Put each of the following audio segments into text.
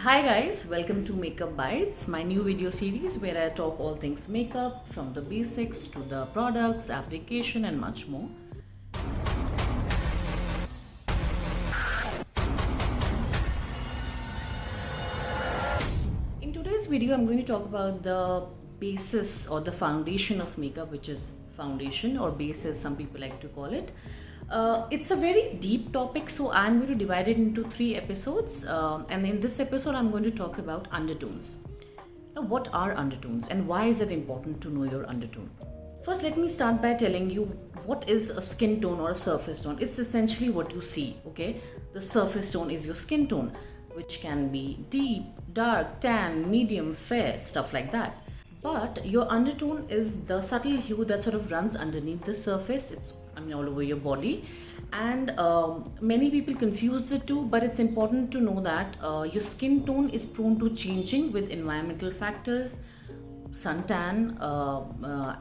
Hi guys, welcome to Makeup Bites, my new video series where I talk all things makeup from the basics to the products, application and much more. In today's video, I'm going to talk about the basis or the foundation of makeup, which is foundation or base as some people like to call it. It's a very deep topic, so I'm going to divide it into 3 episodes, and in this episode I'm going to talk about undertones. Now, what are undertones and why is it important to know your undertone? First, let me start by telling you what is a skin tone or a surface tone. It's essentially what you see, okay? The surface tone is your skin tone, which can be deep, dark, tan, medium, fair, stuff like that. But your undertone is the subtle hue that sort of runs underneath the surface. It's all over your body, and many people confuse the two, but it's important to know that your skin tone is prone to changing with environmental factors, suntan,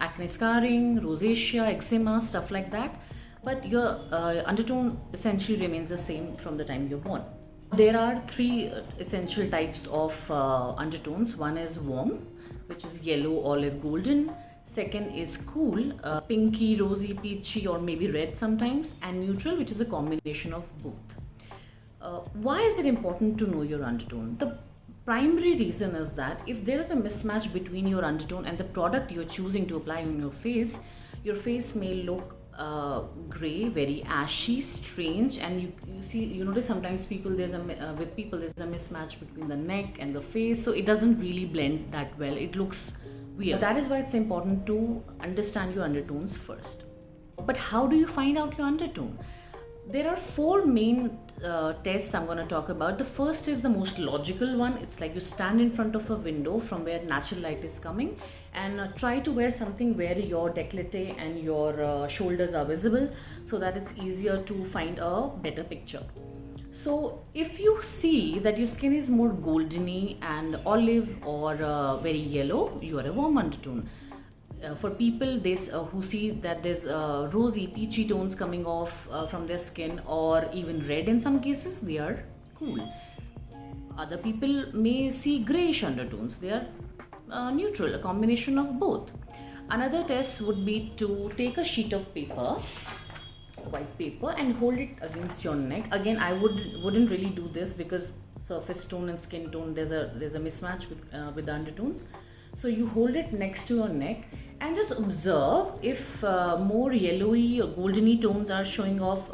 acne scarring, rosacea, eczema, stuff like that, but your undertone essentially remains the same from the time you're born. There are 3 essential types of undertones. One is warm, which is yellow, olive, golden. Second is cool, pinky, rosy, peachy, or maybe red sometimes, and neutral, which is a combination of both. Why is it important to know your undertone? The primary reason is that if there is a mismatch between your undertone and the product you're choosing to apply on your face may look gray, very ashy, strange, and you notice sometimes there's a mismatch between the neck and the face, so it doesn't really blend that well. It looks weird. That is why it's important to understand your undertones first. But how do you find out your undertone? There are 4 main tests I'm going to talk about. The first is the most logical one. It's like you stand in front of a window from where natural light is coming and try to wear something where your décolleté and your shoulders are visible so that it's easier to find a better picture. So if you see that your skin is more goldeny and olive or very yellow, you are a warm undertone. For people who see that there's rosy, peachy tones coming off from their skin, or even red in some cases, they are cool. Other people may see grayish undertones. They are neutral, a combination of both. Another test would be to take a sheet of paper, white paper, and hold it against your neck. Again, I wouldn't really do this because surface tone and skin tone, there's a mismatch with the undertones. So you hold it next to your neck and just observe if more yellowy or goldeny tones are showing off,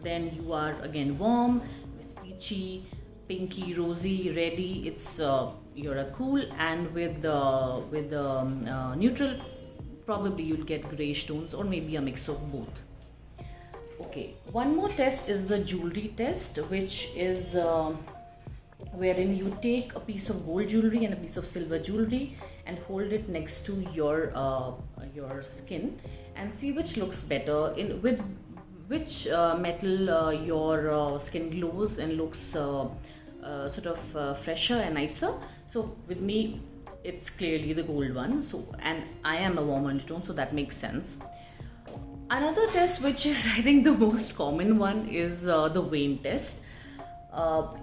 then you are again warm. If it's peachy, pinky, rosy, reddy, it's you're a cool, and with the neutral, probably you'll get grayish tones or maybe a mix of both. Okay, one more test is the jewelry test, which is wherein you take a piece of gold jewelry and a piece of silver jewelry and hold it next to your skin and see which looks better, with which metal your skin glows and looks sort of fresher and nicer. So with me, it's clearly the gold one. So, and I am a warm undertone, so that makes sense. Another test, which is I think the most common one, is the vein test.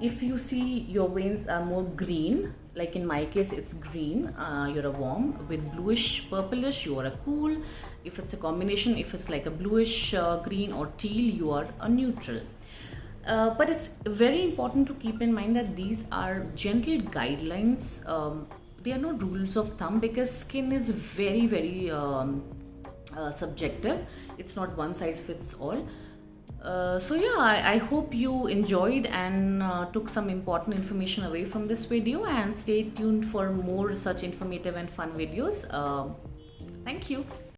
If you see your veins are more green, like in my case it's green, you're a warm. With bluish purplish, you are a cool. If it's a combination, if it's like a bluish green or teal, you are a neutral. But it's very important to keep in mind that these are general guidelines. They are not rules of thumb because skin is very, very subjective. It's not one size fits all. So yeah, I hope you enjoyed and took some important information away from this video, and stay tuned for more such informative and fun videos. Thank you.